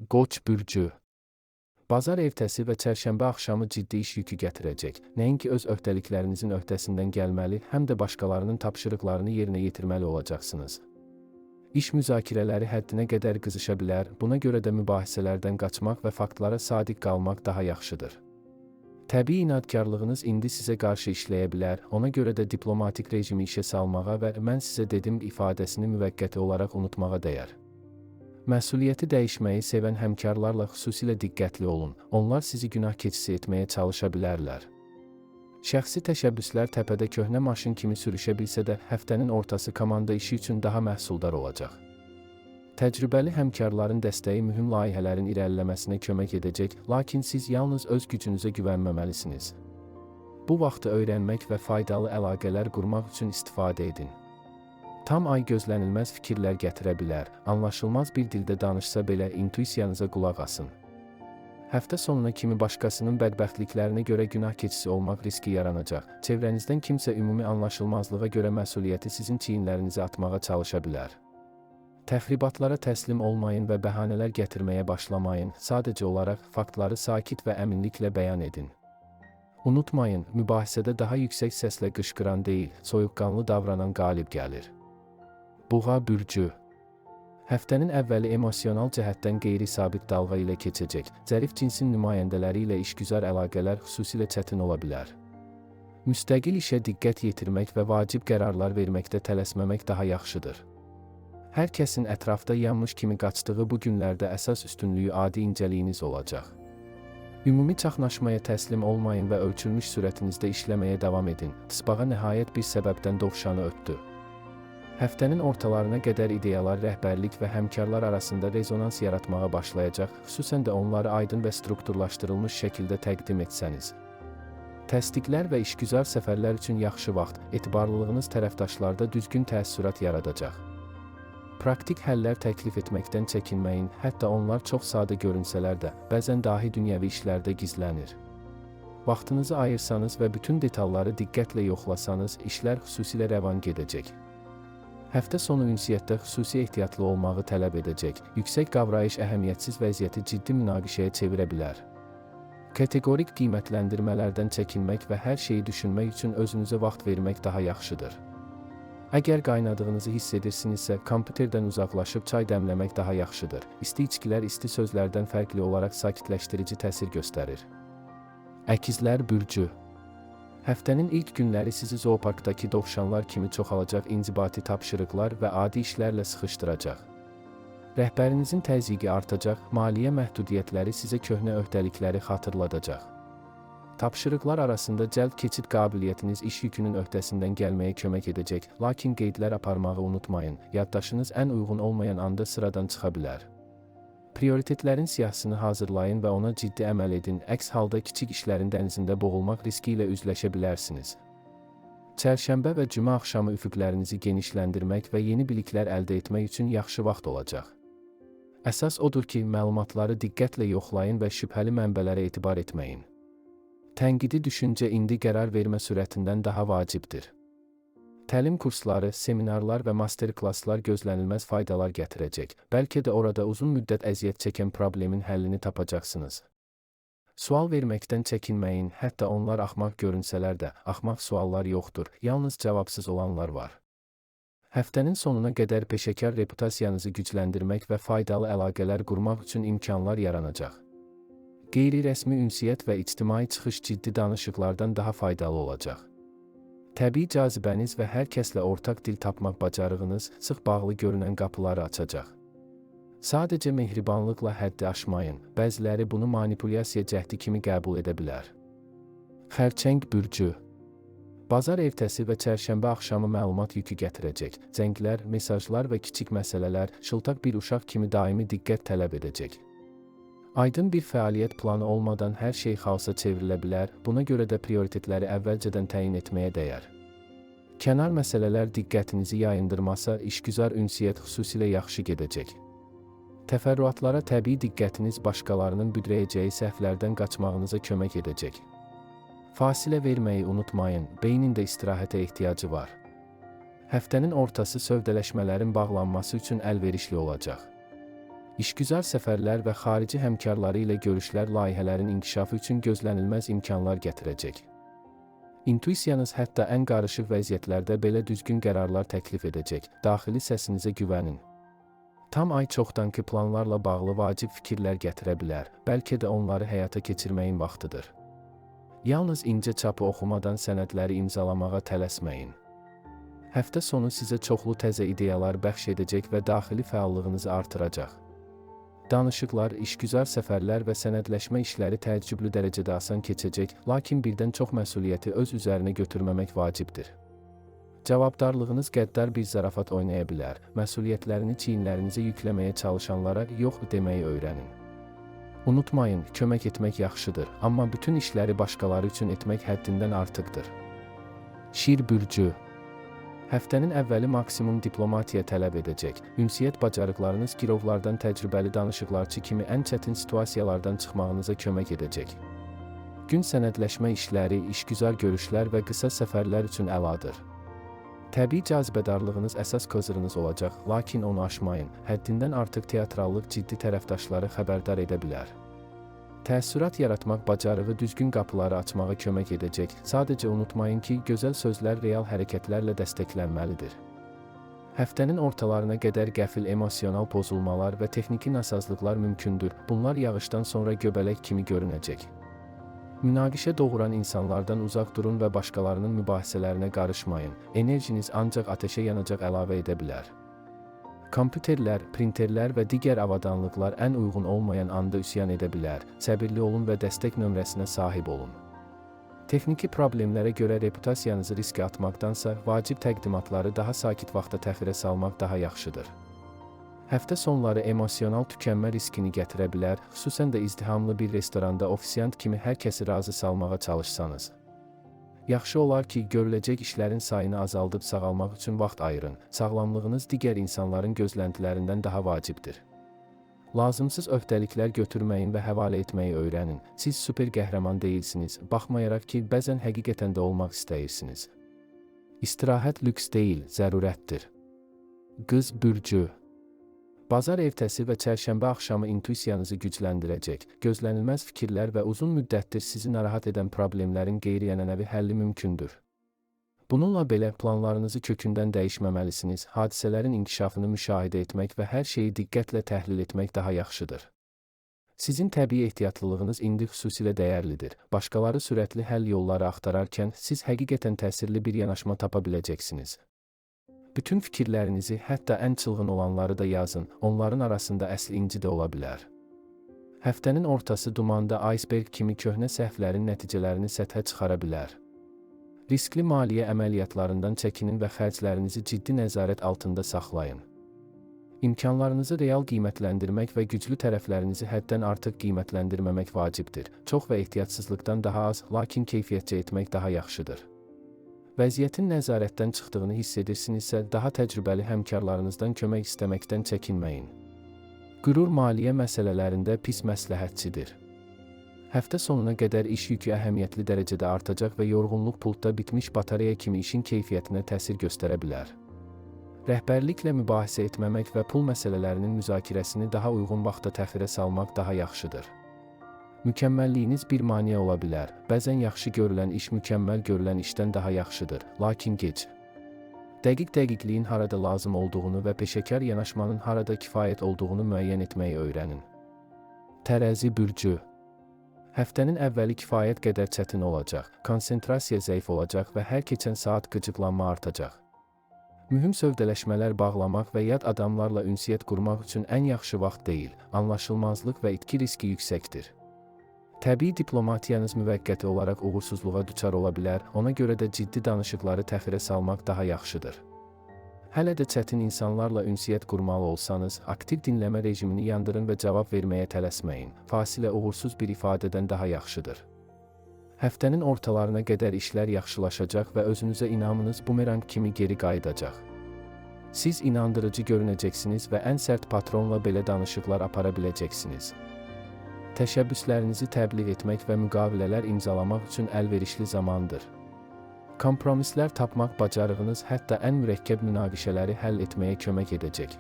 Qoç bürcü. Bazar ertəsi və çərşənbə axşamı ciddi iş yükü gətirəcək. Nəinki öz öhdəliklərinizin öhdəsindən gəlməli, həm də başqalarının tapşırıqlarını yerinə yetirməli olacaqsınız. İş müzakirələri həddinə qədər qızışa bilər, buna görə də mübahisələrdən qaçmaq və faktlara sadiq qalmaq daha yaxşıdır. Təbii inadkarlığınız indi sizə qarşı işləyə bilər, ona görə də diplomatik rejimi işə salmağa və mən sizə dedim ifadəsini müvəqqəti olaraq unutmağa dəyər. Məsuliyyəti dəyişməyi sevən həmkarlarla xüsusilə diqqətli olun, onlar sizi günah keçisi etməyə çalışa bilərlər. Şəxsi təşəbbüslər təpədə köhnə maşın kimi sürüşə bilsə də, həftənin ortası komanda işi üçün daha məhsuldar olacaq. Təcrübəli həmkarların dəstəyi mühüm layihələrin irəliləməsinə kömək edəcək, lakin siz yalnız öz gücünüzə güvənməməlisiniz. Bu vaxtı öyrənmək və faydalı əlaqələr qurmaq üçün istifadə edin. Tam ay gözlənilməz fikirlər gətirə bilər, anlaşılmaz bir dildə danışsa belə intuisiyanıza qulaq asın. Həftə sonuna kimi başqasının bədbəxtliklərinə görə günah keçisi olmaq riski yaranacaq. Çevrənizdən kimsə ümumi anlaşılmazlığa görə məsuliyyəti sizin çiyinlərinizi atmağa çalışa bilər. Təxribatlara təslim olmayın və bəhanələr gətirməyə başlamayın, sadəcə olaraq faktları sakit və əminliklə bəyan edin. Unutmayın, mübahisədə daha yüksək səslə qışqıran deyil, soyuqqanlı davranan qalib gəlir. Buğa bürcü. Həftənin əvvəli emosional cəhətdən qeyri-sabit dalğa ilə keçəcək. Zərif cinsin nümayəndələri ilə işgüzar əlaqələr xüsusilə çətin ola bilər. Müstəqil işə diqqət yetirmək və vacib qərarlar verməkdə tələsməmək daha yaxşıdır. Hər kəsin ətrafda yanmış kimi qaçdığı bu günlərdə əsas üstünlüyü adi incəliyiniz olacaq. Ümumi çaxnaşmaya təslim olmayın və ölçülmüş sürətinizdə işləməyə davam edin. Tısbağa nəhayət bir səbəbdən dovşanı ötdü. Həftənin ortalarına qədər ideyalar rəhbərlik və həmkarlar arasında rezonans yaratmağa başlayacaq, xüsusən də onları aydın və strukturlaşdırılmış şəkildə təqdim etsəniz. Təsdiqlər və işgüzar səfərlər üçün yaxşı vaxt, etibarlılığınız tərəfdaşlarda düzgün təəssürat yaradacaq. Praktik həllər təklif etməkdən çəkinməyin, hətta onlar çox sadə görünsələr də, bəzən dahi dünyəvi işlərdə gizlənir. Vaxtınızı ayırsanız və bütün detalları diqqətlə yoxlasanız, işlər xüsusilə rəvan gedəcək. Həftə sonu ünsiyyətdə xüsusi ehtiyatlı olmağı tələb edəcək, yüksək qavrayış əhəmiyyətsiz vəziyyəti ciddi münaqişəyə çevirə bilər. Kateqorik qiymətləndirmələrdən çəkinmək və hər şeyi düşünmək üçün özünüzə vaxt vermək daha yaxşıdır. Əgər qaynadığınızı hiss edirsinizsə, kompüterdən uzaqlaşıb çay dəmləmək daha yaxşıdır. İsti içkilər isti sözlərdən fərqli olaraq sakitləşdirici təsir göstərir. Əkizlər bürcü. Həftənin ilk günləri sizi zooparkdakı dovşanlar kimi çoxalacaq inzibati tapşırıqlar və adi işlərlə sıxışdıracaq. Rəhbərinizin təzyiqi artacaq, maliyyə məhdudiyyətləri sizə köhnə öhdəlikləri xatırladacaq. Tapşırıqlar arasında cəlb keçid qabiliyyətiniz iş yükünün öhdəsindən gəlməyə kömək edəcək, lakin qeydlər aparmağı unutmayın, yaddaşınız ən uyğun olmayan anda sıradan çıxa bilər. Prioritetlərin siyahısını hazırlayın və ona ciddi əməl edin, əks halda kiçik işlərin dənizində boğulmaq riski ilə üzləşə bilərsiniz. Çərşənbə və cümə axşamı üfüqlərinizi genişləndirmək və yeni biliklər əldə etmək üçün yaxşı vaxt olacaq. Əsas odur ki, məlumatları diqqətlə yoxlayın və şübhəli mənbələrə etibar etməyin. Tənqidi düşüncə indi qərar vermə sürətindən daha vacibdir. Təlim kursları, seminarlar və master-klasslar gözlənilməz faydalar gətirəcək. Bəlkə də orada uzun müddət əziyyət çəkən problemin həllini tapacaqsınız. Sual verməkdən çəkinməyin, hətta onlar axmaq görünsələr də, axmaq suallar yoxdur, yalnız cavabsız olanlar var. Həftənin sonuna qədər peşəkar reputasiyanızı gücləndirmək və faydalı əlaqələr qurmaq üçün imkanlar yaranacaq. Qeyri-rəsmi ünsiyyət və ictimai çıxış ciddi danışıqlardan daha faydalı olacaq. Təbii cazibəniz və hər kəslə ortaq dil tapmaq bacarığınız sıx bağlı görünən qapıları açacaq. Sadəcə mehribanlıqla həddi aşmayın, bəziləri bunu manipulyasiya cəhdi kimi qəbul edə bilər. Xərçəng bürcü. Bazar ertəsi və çərşənbə axşamı məlumat yükü gətirəcək. Zənglər, mesajlar və kiçik məsələlər şıltaq bir uşaq kimi daimi diqqət tələb edəcək. Aydın bir fəaliyyət planı olmadan hər şey xaosa çevrilə bilər, buna görə də prioritetləri əvvəlcədən təyin etməyə dəyər. Kənar məsələlər diqqətinizi yayındırmasa, işgüzar ünsiyyət xüsusilə yaxşı gedəcək. Təfərrüatlara təbii diqqətiniz başqalarının büdrəyəcəyi səhvlərdən qaçmağınıza kömək edəcək. Fasilə verməyi unutmayın, beynin də istirahətə ehtiyacı var. Həftənin ortası sövdələşmələrin bağlanması üçün əlverişli olacaq. İşgüzar səfərlər və xarici həmkarları ilə görüşlər layihələrin inkişafı üçün gözlənilməz imkanlar gətirəcək. İntuisiyanız hətta ən qarışıq vəziyyətlərdə belə düzgün qərarlar təklif edəcək. Daxili səsinizə güvənin. Tam ay çoxdankı planlarla bağlı vacib fikirlər gətirə bilər, bəlkə də onları həyata keçirməyin vaxtıdır. Yalnız incə çapı oxumadan sənədləri imzalamağa tələsməyin. Həftə sonu sizə çoxlu təzə ideyalar bəxş edəcək və daxili fəallığınızı artıracaq. Danışıqlar, işgüzar səfərlər və sənədləşmə işləri təəccüblü dərəcədə asan keçəcək, lakin birdən çox məsuliyyəti öz üzərinə götürməmək vacibdir. Cavabdarlığınız qəddar bir zarafat oynaya bilər, məsuliyyətlərini çiyinlərinizə yükləməyə çalışanlara yox deməyi öyrənin. Unutmayın, kömək etmək yaxşıdır, amma bütün işləri başqaları üçün etmək həddindən artıqdır. Şir bürcü. Həftənin əvvəli maksimum diplomatiya tələb edəcək. Ünsiyyət bacarıqlarınız girovlardan təcrübəli danışıqlarçı kimi ən çətin situasiyalardan çıxmağınıza kömək edəcək. Gün sənədləşmə işləri, işgüzar görüşlər və qısa səfərlər üçün əladır. Təbii cazibədarlığınız əsas kozurunuz olacaq, lakin onu aşmayın. Həddindən artıq teatrallıq ciddi tərəfdaşları xəbərdar edə bilər. Təəssürat yaratmaq bacarığı düzgün qapıları açmağa kömək edəcək. Sadəcə unutmayın ki, gözəl sözlər real hərəkətlərlə dəstəklənməlidir. Həftənin ortalarına qədər qəfil emosional pozulmalar və texniki nasazlıqlar mümkündür. Bunlar yağışdan sonra göbələk kimi görünəcək. Münaqişə doğuran insanlardan uzaq durun və başqalarının mübahisələrinə qarışmayın. Enerjiniz ancaq ateşə yanacaq əlavə edə bilər. Kompüterlər, printerlər və digər avadanlıqlar ən uyğun olmayan anda üsyan edə bilər. Səbirli olun və dəstək nömrəsinə sahib olun. Texniki problemlərə görə reputasiyanızı riskə atmaqdansa, vacib təqdimatları daha sakit vaxta təxirə salmaq daha yaxşıdır. Həftə sonları emosional tükənmə riskini gətirə bilər, xüsusən də izdihamlı bir restoranda ofisiant kimi hər kəsi razı salmağa çalışsanız. Yaxşı olar ki, görüləcək işlərin sayını azaldıb sağalmaq üçün vaxt ayırın. Sağlamlığınız digər insanların gözləntilərindən daha vacibdir. Lazımsız öhdəliklər götürməyin və həvalə etməyi öyrənin. Siz super qəhrəman deyilsiniz, baxmayaraq ki, bəzən həqiqətən də olmaq istəyirsiniz. İstirahət lüks deyil, zərurətdir. Qız bürcü. Bazar ertəsi və çərşənbə axşamı intuisiyanızı gücləndirəcək. Gözlənilməz fikirlər və uzun müddətdir sizi narahat edən problemlərin qeyri-ənənəvi həlli mümkündür. Bununla belə planlarınızı kökündən dəyişməməlisiniz. Hadisələrin inkişafını müşahidə etmək və hər şeyi diqqətlə təhlil etmək daha yaxşıdır. Sizin təbii ehtiyatlılığınız indi xüsusilə dəyərlidir. Başqaları sürətli həll yolları axtararkən siz həqiqətən təsirli bir yanaşma tapa biləcəksiniz. Bütün fikirlərinizi, hətta ən çılğın olanları da yazın, onların arasında əsl inci də ola bilər. Həftənin ortası dumanda iceberg kimi köhnə səhvlərin nəticələrini səthə çıxara bilər. Riskli maliyyə əməliyyatlarından çəkinin və xərclərinizi ciddi nəzarət altında saxlayın. İmkanlarınızı real qiymətləndirmək və güclü tərəflərinizi həddən artıq qiymətləndirməmək vacibdir. Çox və ehtiyatsızlıqdan daha az, lakin keyfiyyətcə etmək daha yaxşıdır. Vəziyyətin nəzarətdən çıxdığını hiss edirsinizsə, daha təcrübəli həmkarlarınızdan kömək istəməkdən çəkinməyin. Qürur maliyyə məsələlərində pis məsləhətçidir. Həftə sonuna qədər iş yükü əhəmiyyətli dərəcədə artacaq və yorğunluq pultda bitmiş batareya kimi işin keyfiyyətinə təsir göstərə bilər. Rəhbərliklə mübahisə etməmək və pul məsələlərinin müzakirəsini daha uyğun vaxta təxirə salmaq daha yaxşıdır. Mükəmməlliyiniz bir maneə ola bilər. Bəzən yaxşı görülən iş mükəmməl görülən işdən daha yaxşıdır, lakin gec. Dəqiqliyin harada lazım olduğunu və peşəkar yanaşmanın harada kifayət olduğunu müəyyən etməyi öyrənin. Tərəzi bürcü. Həftənin əvvəli kifayət qədər çətin olacaq, konsentrasiya zəif olacaq və hər keçən saat qıcıqlanma artacaq. Mühüm sövdələşmələr bağlamaq və yad adamlarla ünsiyyət qurmaq üçün ən yaxşı vaxt deyil, anlaşılmazlıq və itki riski yüksəkdir. Təbii diplomatiyanız müvəqqəti olaraq uğursuzluğa düçar ola bilər, ona görə də ciddi danışıqları təxirə salmaq daha yaxşıdır. Hələ də çətin insanlarla ünsiyyət qurmalı olsanız, aktiv dinləmə rejimini yandırın və cavab verməyə tələsməyin. Fasilə uğursuz bir ifadədən daha yaxşıdır. Həftənin ortalarına qədər işlər yaxşılaşacaq və özünüzə inamınız bumerang kimi geri qayıdacaq. Siz inandırıcı görünəcəksiniz və ən sərt patronla belə danışıqlar apara biləcəksiniz. Təşəbbüslərinizi təbliğ etmək və müqavilələr imzalamaq üçün əlverişli zamandır. Kompromislər tapmaq bacarığınız hətta ən mürəkkəb münaqişələri həll etməyə kömək edəcək.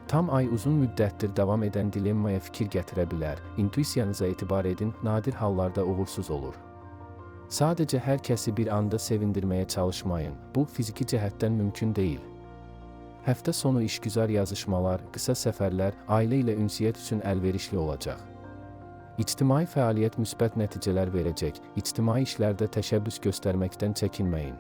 Tam ay uzun müddətdir davam edən dilemmaya fikir gətirə bilər. İntuisiyanıza etibar edin, nadir hallarda uğursuz olur. Sadəcə hər kəsi bir anda sevindirməyə çalışmayın. Bu, fiziki cəhətdən mümkün deyil. Həftə sonu işgüzar yazışmalar, qısa səfərlər, ailə ilə ünsiyyət üçün əlverişli olacaq. İctimai fəaliyyət müsbət nəticələr verəcək. İctimai işlərdə təşəbbüs göstərməkdən çəkinməyin.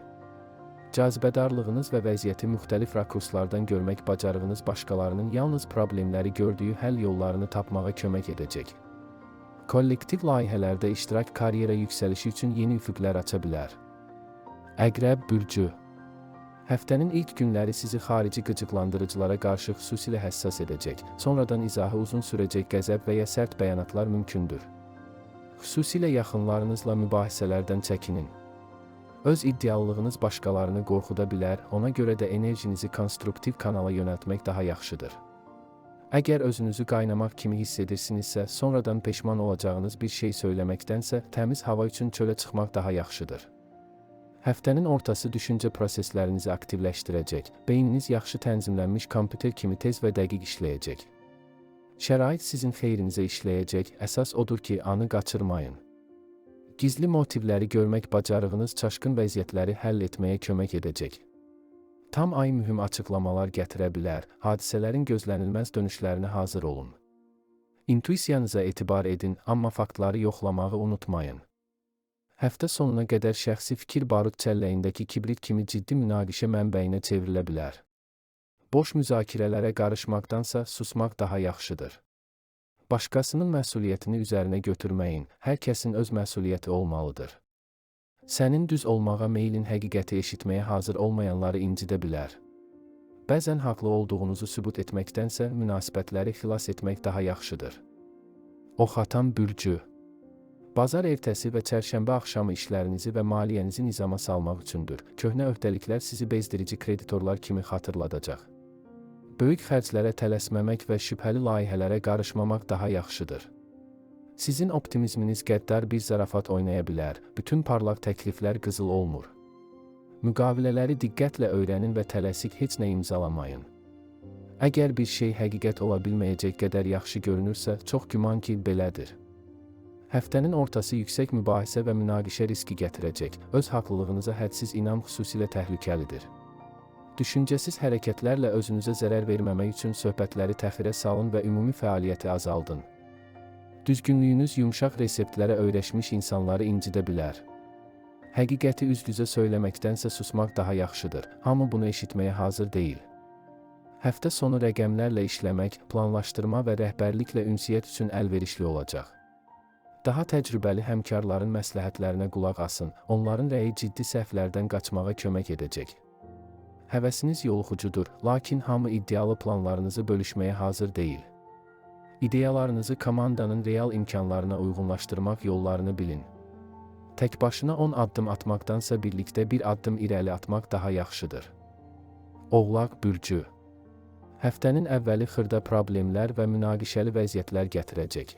Cazibədarlığınız və vəziyyəti müxtəlif rakurslardan görmək bacarığınız başqalarının yalnız problemləri gördüyü həll yollarını tapmağa kömək edəcək. Kollektiv layihələrdə iştirak karyera yüksəlişi üçün yeni üfüqlər aça bilər. Əqrəb bürcü. Həftənin ilk günləri sizi xarici qıcıqlandırıcılara qarşı xüsusilə həssas edəcək. Sonradan izahı uzun sürəcək qəzəb və ya sərt bəyanatlar mümkündür. Xüsusilə yaxınlarınızla mübahisələrdən çəkinin. Öz iddialılığınız başqalarını qorxuda bilər, ona görə də enerjinizi konstruktiv kanala yönəltmək daha yaxşıdır. Əgər özünüzü qaynamaq kimi hiss edirsinizsə, sonradan peşman olacağınız bir şey söyləməkdənsə, təmiz hava üçün çölə çıxmaq daha yaxşıdır. Həftənin ortası düşüncə proseslərinizi aktivləşdirəcək, beyniniz yaxşı tənzimlənmiş kompüter kimi tez və dəqiq işləyəcək. Şərait sizin xeyrinizə işləyəcək, əsas odur ki, anı qaçırmayın. Gizli motivləri görmək bacarığınız çaşqın vəziyyətləri həll etməyə kömək edəcək. Tam ay mühüm açıqlamalar gətirə bilər, hadisələrin gözlənilməz dönüşlərinə hazır olun. İntuisiyanıza etibar edin, amma faktları yoxlamağı unutmayın. Həftə sonuna qədər şəxsi fikir barut çəlləyindəki kibrit kimi ciddi münaqişə mənbəyinə çevrilə bilər. Boş müzakirələrə qarışmaqdansa susmaq daha yaxşıdır. Başqasının məsuliyyətini üzərinə götürməyin, hər kəsin öz məsuliyyəti olmalıdır. Sənin düz olmağa meylin həqiqəti eşitməyə hazır olmayanları incidə bilər. Bəzən haqlı olduğunuzu sübut etməkdənsə münasibətləri xilas etmək daha yaxşıdır. Ox atan bürcü. Bazar ertəsi və çərşənbə axşamı işlərinizi və maliyyənizi nizama salmaq üçündür. Köhnə öhdəliklər sizi bezdirici kreditorlar kimi xatırladacaq. Böyük xərclərə tələsməmək və şübhəli layihələrə qarışmamaq daha yaxşıdır. Sizin optimizminiz qəddar bir zarafat oynaya bilər, bütün parlaq təkliflər qızıl olmur. Müqavilələri diqqətlə öyrənin və tələsik heç nə imzalamayın. Əgər bir şey həqiqət ola bilməyəcək qədər yaxşı görünürsə, çox güman ki, belədir. Həftənin ortası yüksək mübahisə və münaqişə riski gətirəcək, öz haqlılığınıza hədsiz inam xüsusilə təhlükəlidir. Düşüncəsiz hərəkətlərlə özünüzə zərər verməmək üçün söhbətləri təxirə salın və ümumi fəaliyyəti azaldın. Düzgünlüyünüz yumşaq reseptlərə öyrəşmiş insanları incidə bilər. Həqiqəti üz-üzə söyləməkdənsə susmaq daha yaxşıdır, hamı bunu eşitməyə hazır deyil. Həftə sonu rəqəmlərlə işləmək, planlaşdırma və rəhbərliklə ünsiyyət üçün əlverişli olacaq. Daha təcrübəli həmkarların məsləhətlərinə qulaq asın, onların rəyi ciddi səhvlərdən qaçmağa kömək edəcək. Həvəsiniz yoluxucudur, lakin hamı iddialı planlarınızı bölüşməyə hazır deyil. İdeyalarınızı komandanın real imkanlarına uyğunlaşdırmaq yollarını bilin. Tək başına 10 addım atmaqdansa birlikdə bir addım irəli atmaq daha yaxşıdır. Oğlaq bürcü. Həftənin əvvəli xırda problemlər və münaqişəli vəziyyətlər gətirəcək.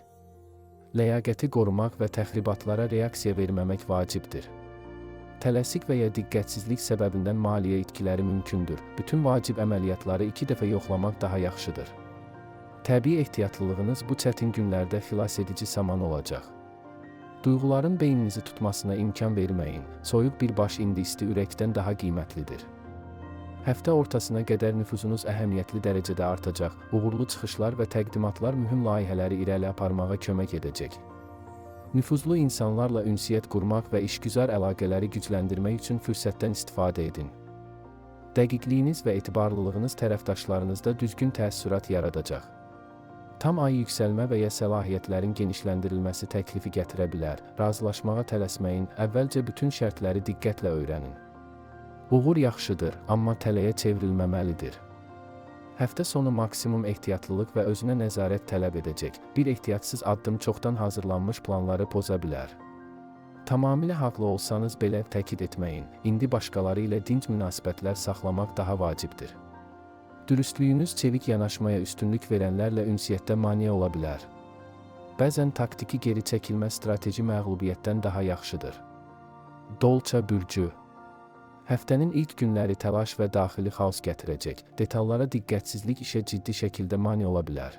Ləyaqəti qorumaq və təxribatlara reaksiya verməmək vacibdir. Tələsik və ya diqqətsizlik səbəbindən maliyyə itkiləri mümkündür. Bütün vacib əməliyyatları 2 dəfə yoxlamaq daha yaxşıdır. Təbii ehtiyatlılığınız bu çətin günlərdə xilas edici saman olacaq. Duyğuların beyninizi tutmasına imkan verməyin. Soyuq bir baş indi isti ürəkdən daha qiymətlidir. Həftə ortasına qədər nüfuzunuz əhəmiyyətli dərəcədə artacaq. Uğurlu çıxışlar və təqdimatlar mühüm layihələri irəli aparmağa kömək edəcək. Nüfuzlu insanlarla ünsiyyət qurmaq və işgüzar əlaqələri gücləndirmək üçün fürsətdən istifadə edin. Dəqiqliyiniz və etibarlılığınız tərəfdaşlarınızda düzgün təəssürat yaradacaq. Tam ay yüksəlmə və ya səlahiyyətlərin genişləndirilməsi təklifi gətirə bilər. Razılaşmağa tələsməyin, əvvəlcə bütün şərtləri diqqətlə öyrənin. Uğur yaxşıdır, amma tələyə çevrilməməlidir. Həftə sonu maksimum ehtiyatlılıq və özünə nəzarət tələb edəcək. Bir ehtiyatsız addım çoxdan hazırlanmış planları poza bilər. Tamamilə haqlı olsanız belə təkid etməyin. İndi başqaları ilə dinc münasibətlər saxlamaq daha vacibdir. Dürüstlüyünüz çevik yanaşmaya üstünlük verənlərlə ünsiyyətdə maneə ola bilər. Bəzən taktiki geri çəkilmə strateji məğlubiyyətdən daha yaxşıdır. Dolça bürcü. Həftənin ilk günləri təlaş və daxili xaos gətirəcək. Detallara diqqətsizlik işə ciddi şəkildə mane ola bilər.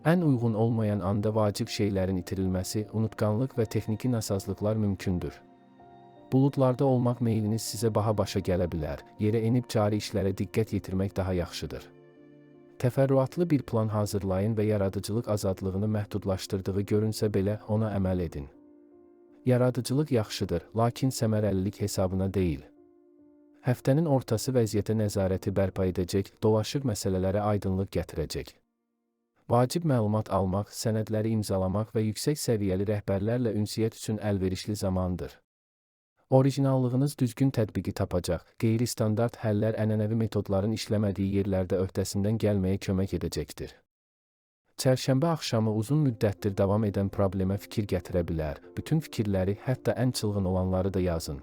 Ən uyğun olmayan anda vacib şeylərin itirilməsi, unutqanlıq və texniki nasazlıqlar mümkündür. Buludlarda olmaq meyliniz sizə baha başa gələ bilər. Yerə enib cari işlərə diqqət yetirmək daha yaxşıdır. Təfərrüatlı bir plan hazırlayın və yaradıcılıq azadlığını məhdudlaşdırdığı görünsə belə ona əməl edin. Yaradıcılıq yaxşıdır, lakin səmərəlilik hesabına deyil. Həftənin ortası vəziyyətə nəzarəti bərpa edəcək, dolaşıq məsələlərə aydınlıq gətirəcək. Vacib məlumat almaq, sənədləri imzalamaq və yüksək səviyyəli rəhbərlərlə ünsiyyət üçün əlverişli zamandır. Orijinallığınız düzgün tətbiqi tapacaq, qeyri-standart həllər ənənəvi metodların işləmədiyi yerlərdə öhdəsindən gəlməyə kömək edəcəkdir. Çərşənbə axşamı uzun müddətdir davam edən problemə fikir gətirə bilər. Bütün fikirləri, hətta ən çılğın olanları da yazın.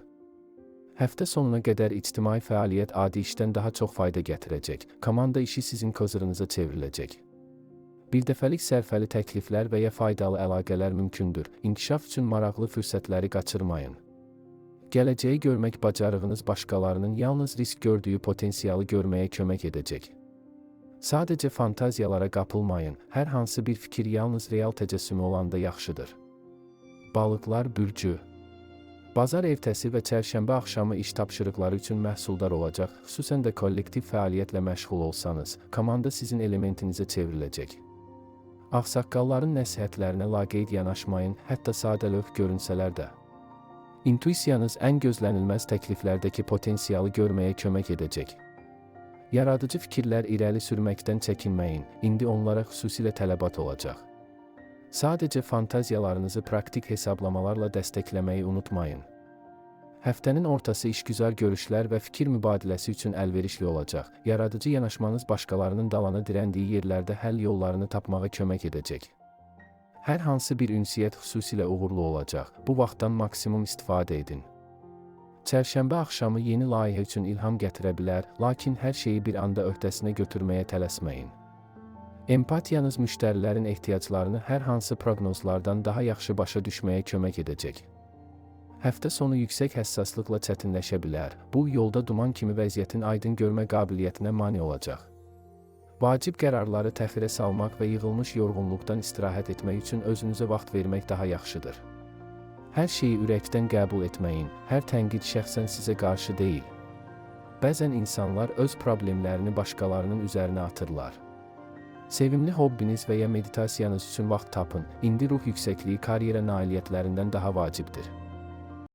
Həftə sonuna qədər ictimai fəaliyyət adi işdən daha çox fayda gətirəcək. Komanda işi sizin kozırınıza çevriləcək. Birdəfəlik sərfəli təkliflər və ya faydalı əlaqələr mümkündür. İnkişaf üçün maraqlı fürsətləri qaçırmayın. Gələcəyi görmək bacarığınız başqalarının yalnız risk gördüyü potensialı görməyə kömək edəcək. Sadəcə fantaziyalara qapılmayın. Hər hansı bir fikir yalnız real təcəssümü olanda yaxşıdır. Balıqlar bürcü. Bazar ertəsi və çərşənbə axşamı iş tapşırıqları üçün məhsuldar olacaq, xüsusən də kollektiv fəaliyyətlə məşğul olsanız, komanda sizin elementinizə çevriləcək. Ağsaqqalların nəsihətlərinə laqeyd yanaşmayın, hətta sadəlövh görünsələr də. İntuisiyanız ən gözlənilməz təkliflərdəki potensialı görməyə kömək edəcək. Yaradıcı fikirlər irəli sürməkdən çəkinməyin, indi onlara xüsusilə tələbat olacaq. Sadəcə fantaziyalarınızı praktik hesablamalarla dəstəkləməyi unutmayın. Həftənin ortası işgüzar görüşlər və fikir mübadiləsi üçün əlverişli olacaq. Yaradıcı yanaşmanız başqalarının dalana dirəndiyi yerlərdə həll yollarını tapmağa kömək edəcək. Hər hansı bir ünsiyyət xüsusilə uğurlu olacaq. Bu vaxtdan maksimum istifadə edin. Çərşənbə axşamı yeni layihə üçün ilham gətirə bilər, lakin hər şeyi bir anda öhdəsinə götürməyə tələsməyin. Empatiyanız müştərilərin ehtiyaclarını hər hansı proqnozlardan daha yaxşı başa düşməyə kömək edəcək. Həftə sonu yüksək həssaslıqla çətinləşə bilər. Bu, yolda duman kimi vəziyyətin aydın görmə qabiliyyətinə mane olacaq. Vacib qərarları təxirə salmaq və yığılmış yorğunluqdan istirahət etmək üçün özünüzə vaxt vermək daha yaxşıdır. Hər şeyi ürəkdən qəbul etməyin, hər tənqid şəxsən sizə qarşı deyil. Bəzən insanlar öz problemlərini başqalarının üzərinə atırlar. Sevimli hobbiniz və ya meditasiyanız üçün vaxt tapın, indi ruh yüksəkliyi karyera nailiyyətlərindən daha vacibdir.